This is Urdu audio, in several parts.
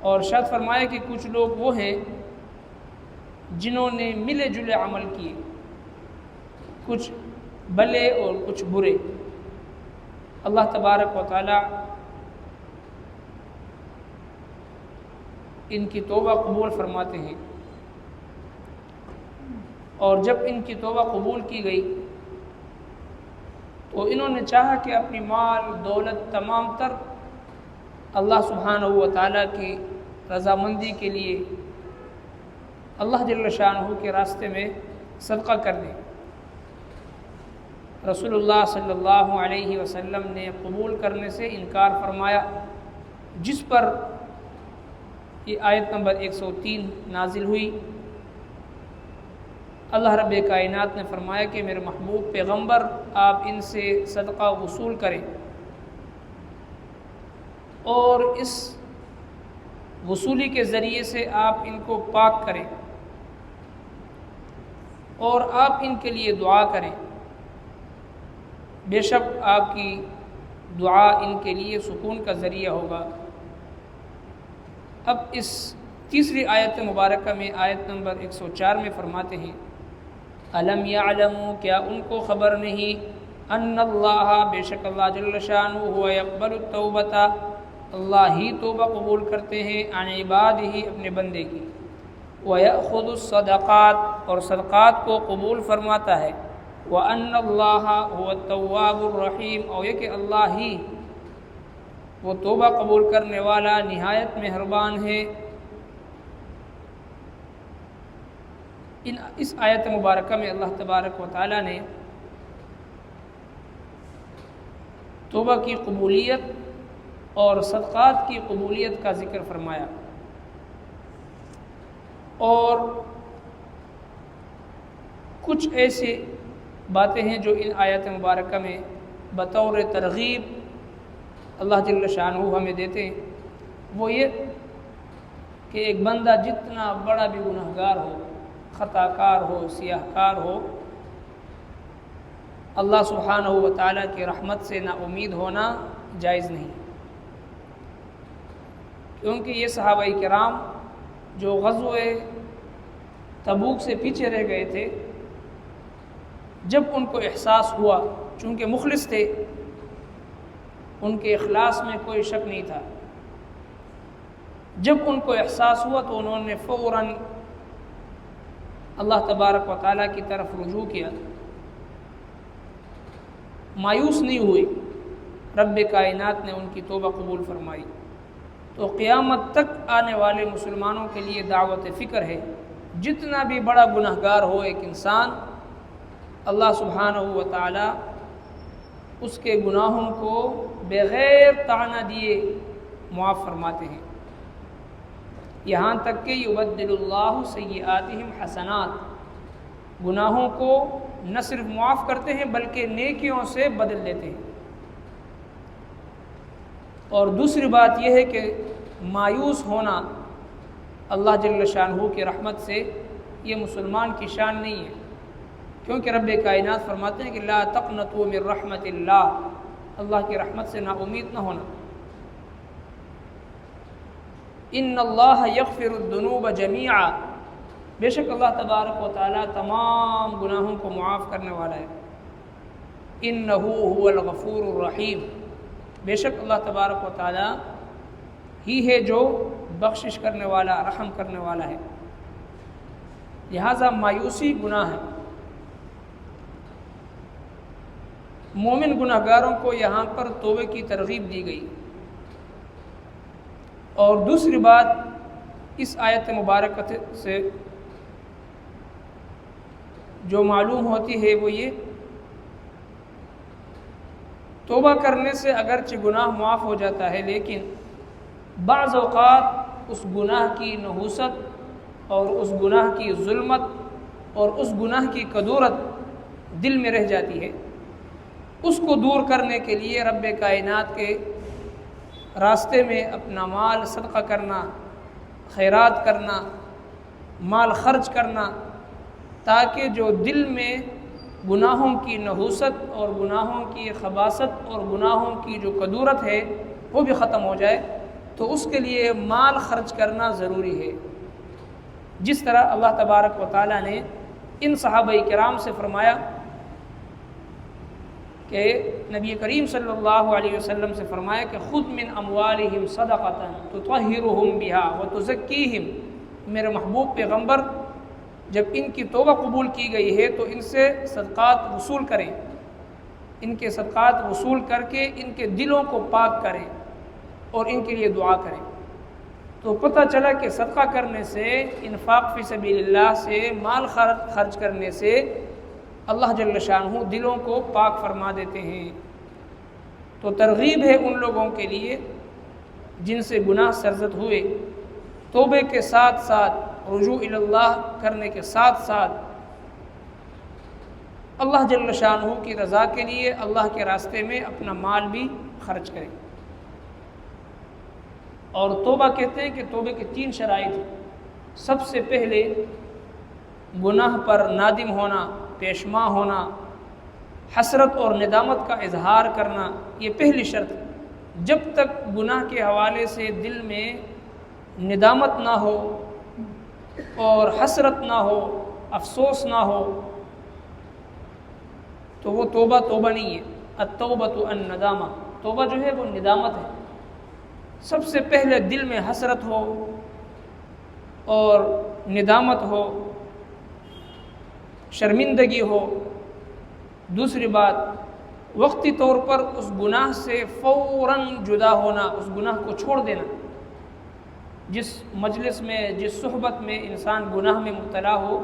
اور ارشاد فرمایا کہ کچھ لوگ وہ ہیں جنہوں نے ملے جلے عمل کیے، کچھ بھلے اور کچھ برے۔ اللہ تبارک و تعالی ان کی توبہ قبول فرماتے ہیں، اور جب ان کی توبہ قبول کی گئی تو انہوں نے چاہا کہ اپنی مال دولت تمام تر اللہ سبحانہ و تعالیٰ کی رضامندی کے لیے اللہ جل شانہ کے راستے میں صدقہ کر دیں۔ رسول اللہ صلی اللہ علیہ وسلم نے قبول کرنے سے انکار فرمایا، جس پر یہ آیت نمبر 103 نازل ہوئی۔ اللہ رب کائنات نے فرمایا کہ میرے محبوب پیغمبر آپ ان سے صدقہ وصول کریں اور اس وصولی کے ذریعے سے آپ ان کو پاک کریں اور آپ ان کے لیے دعا کریں، بے شک آپ کی دعا ان کے لیے سکون کا ذریعہ ہوگا۔ اب اس تیسری آیت مبارکہ میں آیت نمبر 104 میں فرماتے ہیں، الم یعلموا، کیا ان کو خبر نہیں، ان اللہ، بے شک اللہ جل شانہ ہوا یقبل التوبۃ، اللہ ہی توبہ قبول کرتے ہیں، عن عبادہ، اپنے بندے کی، ویأخذ الصدقات، اور صدقات کو قبول فرماتا ہے، وان اللہ هو التواب الرحیم، اور یہ کہ اللہ ہی وہ توبہ قبول کرنے والا نہایت مہربان ہے۔ اس آیت مبارکہ میں اللہ تبارک و تعالی نے توبہ کی قبولیت اور صدقات کی قبولیت کا ذکر فرمایا، اور کچھ ایسے باتیں ہیں جو ان آیت مبارکہ میں بطور ترغیب اللہ جل شانہ ہمیں دیتے ہیں، وہ یہ کہ ایک بندہ جتنا بڑا بھی گناہ گار ہو، خطا کار ہو، سیاہ کار ہو، اللہ سبحانہ و تعالیٰ کی رحمت سے نا امید ہونا جائز نہیں، کیونکہ یہ صحابہ کرام جو غزوہ تبوک سے پیچھے رہ گئے تھے، جب ان کو احساس ہوا، چونکہ مخلص تھے، ان کے اخلاص میں کوئی شک نہیں تھا، جب ان کو احساس ہوا تو انہوں نے فوراً اللہ تبارک و تعالیٰ کی طرف رجوع کیا، مایوس نہیں ہوئے، رب کائنات نے ان کی توبہ قبول فرمائی۔ تو قیامت تک آنے والے مسلمانوں کے لیے دعوت فکر ہے، جتنا بھی بڑا گناہ گار ہو ایک انسان، اللہ سبحانہ و تعالی اس کے گناہوں کو بغیر طعنہ دیے معاف فرماتے ہیں، یہاں تک کہ یبدل اللہ سیئاتہم حسنات، گناہوں کو نہ صرف معاف کرتے ہیں بلکہ نیکیوں سے بدل دیتے ہیں۔ اور دوسری بات یہ ہے کہ مایوس ہونا اللہ جل شانہ کی رحمت سے یہ مسلمان کی شان نہیں ہے، کیونکہ رب کائنات فرماتے ہیں کہ لا تقنطوا من رحمت اللہ، اللہ کی رحمت سے نا امید نہ ہونا۔ ان اللہ یغفر الذنوب جمیعا، بے شک اللہ تبارک و تعالیٰ تمام گناہوں کو معاف کرنے والا ہے، انہ هو الغفور الرحیم، بے شک اللہ تبارک و تعالیٰ ہی ہے جو بخشش کرنے والا، رحم کرنے والا ہے۔ لہذا مایوسی گناہ ہے۔ مومن گناہ گاروں کو یہاں پر توبے کی ترغیب دی گئی۔ اور دوسری بات اس آیت مبارکہ سے جو معلوم ہوتی ہے وہ یہ، توبہ کرنے سے اگرچہ گناہ معاف ہو جاتا ہے، لیکن بعض اوقات اس گناہ کی نحوست اور اس گناہ کی ظلمت اور اس گناہ کی کدورت دل میں رہ جاتی ہے۔ اس کو دور کرنے کے لیے رب کائنات کے راستے میں اپنا مال صدقہ کرنا، خیرات کرنا، مال خرچ کرنا، تاکہ جو دل میں گناہوں کی نحوست اور گناہوں کی خباثت اور گناہوں کی جو کدورت ہے وہ بھی ختم ہو جائے، تو اس کے لیے مال خرچ کرنا ضروری ہے، جس طرح اللہ تبارک و تعالیٰ نے ان صحابہ کرام سے فرمایا کہ نبی کریم صلی اللہ علیہ وسلم سے فرمایا کہ خذ من اموالہم صدقۃ تطہرہم بہا وتزکیہم، میرے محبوب پیغمبر جب ان کی توبہ قبول کی گئی ہے تو ان سے صدقات وصول کریں، ان کے صدقات وصول کر کے ان کے دلوں کو پاک کریں اور ان کے لیے دعا کریں۔ تو پتہ چلا کہ صدقہ کرنے سے، انفاق فی سبیل اللہ سے، مال خرچ کرنے سے اللہ جل شانہ دلوں کو پاک فرما دیتے ہیں۔ تو ترغیب ہے ان لوگوں کے لیے جن سے گناہ سرزد ہوئے، توبے کے ساتھ ساتھ، رجوع الی اللہ کرنے کے ساتھ ساتھ اللہ جل شانہ کی رضا کے لیے اللہ کے راستے میں اپنا مال بھی خرچ کریں۔ اور توبہ کہتے ہیں کہ توبے کے 3 شرائط ہیں۔ سب سے پہلے گناہ پر نادم ہونا، پیشما ہونا، حسرت اور ندامت کا اظہار کرنا، یہ پہلی شرط ہے۔ جب تک گناہ کے حوالے سے دل میں ندامت نہ ہو اور حسرت نہ ہو، افسوس نہ ہو، تو وہ توبہ نہیں ہے۔ التوبۃ الندامہ، توبہ جو ہے وہ ندامت ہے۔ سب سے پہلے دل میں حسرت ہو اور ندامت ہو، شرمندگی ہو۔ دوسری بات، وقتی طور پر اس گناہ سے فوراً جدا ہونا، اس گناہ کو چھوڑ دینا۔ جس مجلس میں، جس صحبت میں انسان گناہ میں مبتلا ہو،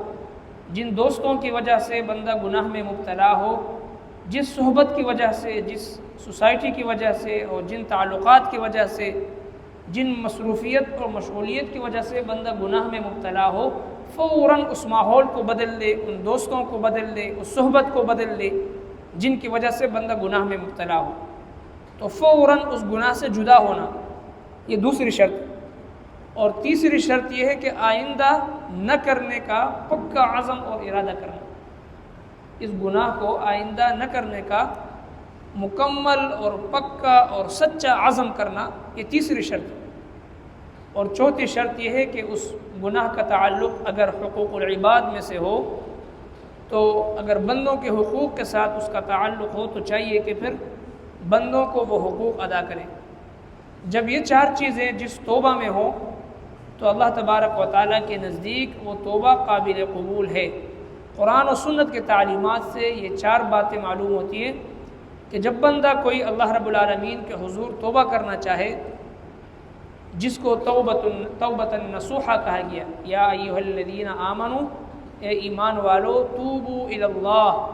جن دوستوں کی وجہ سے بندہ گناہ میں مبتلا ہو، جس صحبت کی وجہ سے، جس سوسائٹی کی وجہ سے اور جن تعلقات کی وجہ سے، جن مصروفیت اور مشغولیت کی وجہ سے بندہ گناہ میں مبتلا ہو، فوراً اس ماحول کو بدل لے، ان دوستوں کو بدل لے، اس صحبت کو بدل لے جن کی وجہ سے بندہ گناہ میں مبتلا ہو، تو فوراً اس گناہ سے جدا ہونا، یہ دوسری شرط۔ اور تیسری شرط یہ ہے کہ آئندہ نہ کرنے کا پکا عزم اور ارادہ کرنا، اس گناہ کو آئندہ نہ کرنے کا مکمل اور پکا اور سچا عزم کرنا، یہ تیسری شرط ہے۔ اور چوتھی شرط یہ ہے کہ اس گناہ کا تعلق اگر حقوق العباد میں سے ہو، تو اگر بندوں کے حقوق کے ساتھ اس کا تعلق ہو تو چاہیے کہ پھر بندوں کو وہ حقوق ادا کریں۔ جب یہ 4 چیزیں جس توبہ میں ہوں تو اللہ تبارک و تعالیٰ کے نزدیک وہ توبہ قابل قبول ہے۔ قرآن و سنت کے تعلیمات سے یہ 4 باتیں معلوم ہوتی ہیں کہ جب بندہ کوئی اللہ رب العالمین کے حضور توبہ کرنا چاہے، جس کو توبۃ نصوحہ کہا گیا، یا ایھا الذین آمنوا، اے ایمان والو، توبوا الی اللہ،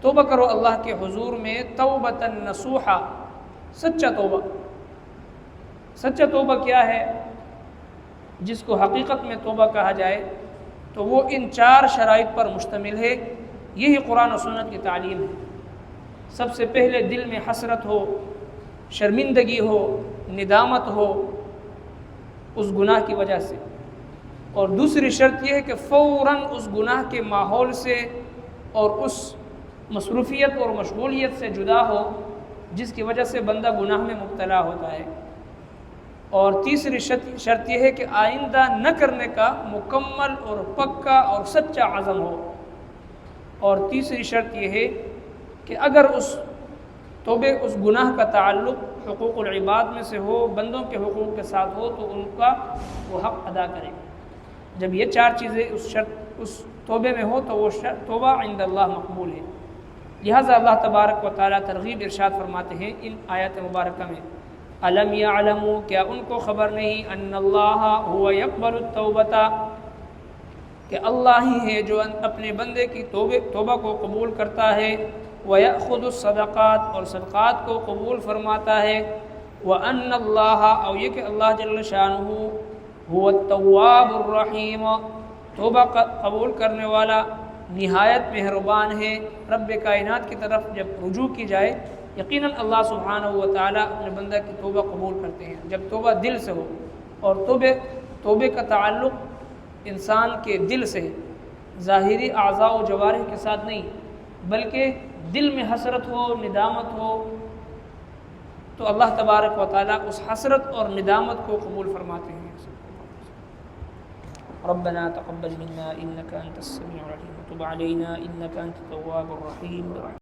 توبہ کرو اللہ کے حضور میں، توبۃ نصوحہ، سچا توبہ۔ سچا توبہ کیا ہے؟ جس کو حقیقت میں توبہ کہا جائے تو وہ ان 4 شرائط پر مشتمل ہے۔ یہی قرآن و سنت کی تعلیم ہے۔ سب سے پہلے دل میں حسرت ہو، شرمندگی ہو، ندامت ہو اس گناہ کی وجہ سے، اور دوسری شرط یہ ہے کہ فوراً اس گناہ کے ماحول سے اور اس مصروفیت اور مشغولیت سے جدا ہو جس کی وجہ سے بندہ گناہ میں مبتلا ہوتا ہے۔ اور تیسری شرط یہ ہے کہ آئندہ نہ کرنے کا مکمل اور پکا اور سچا عزم ہو۔ اور تیسری شرط یہ ہے کہ اگر اس گناہ کا تعلق حقوق العباد میں سے ہو، بندوں کے حقوق کے ساتھ ہو، تو ان کا وہ حق ادا کرے۔ جب یہ 4 چیزیں اس توبے میں ہو تو وہ توبہ عند اللہ مقبول ہے۔ لہٰذا اللہ تبارک و تعالیٰ ترغیب ارشاد فرماتے ہیں ان آیات مبارکہ میں، الم یعلموا، کیا ان کو خبر نہیں، ان اللہ هو یقبل التوبۃ، کہ اللہ ہی ہے جو اپنے بندے کی توبہ کو قبول کرتا ہے، وَيَأْخُذُ الصَّدَقَاتِ، اور صدقات کو قبول فرماتا ہے، وَأَنَّ اللَّهَ، اور یہ کہ اللہ جل شانہ، هُوَ التَّوَّابُ الرَّحِيمُ، توبہ قبول کرنے والا نہایت مہربان ہے۔ رب کائنات کی طرف جب رجوع کی جائے، یقیناً اللہ سبحانہ و تعالیٰ اپنے بندہ کی توبہ قبول کرتے ہیں جب توبہ دل سے ہو۔ اور توبے کا تعلق انسان کے دل سے ہے، ظاہری اعضاء و جوارح کے ساتھ نہیں، بلکہ دل میں حسرت ہو، ندامت ہو، تو اللہ تبارک و تعالیٰ اس حسرت اور ندامت کو قبول فرماتے ہیں۔ ربنا تقبل منا انك انت السميع العليم وتب علينا انك انت التواب الرحيم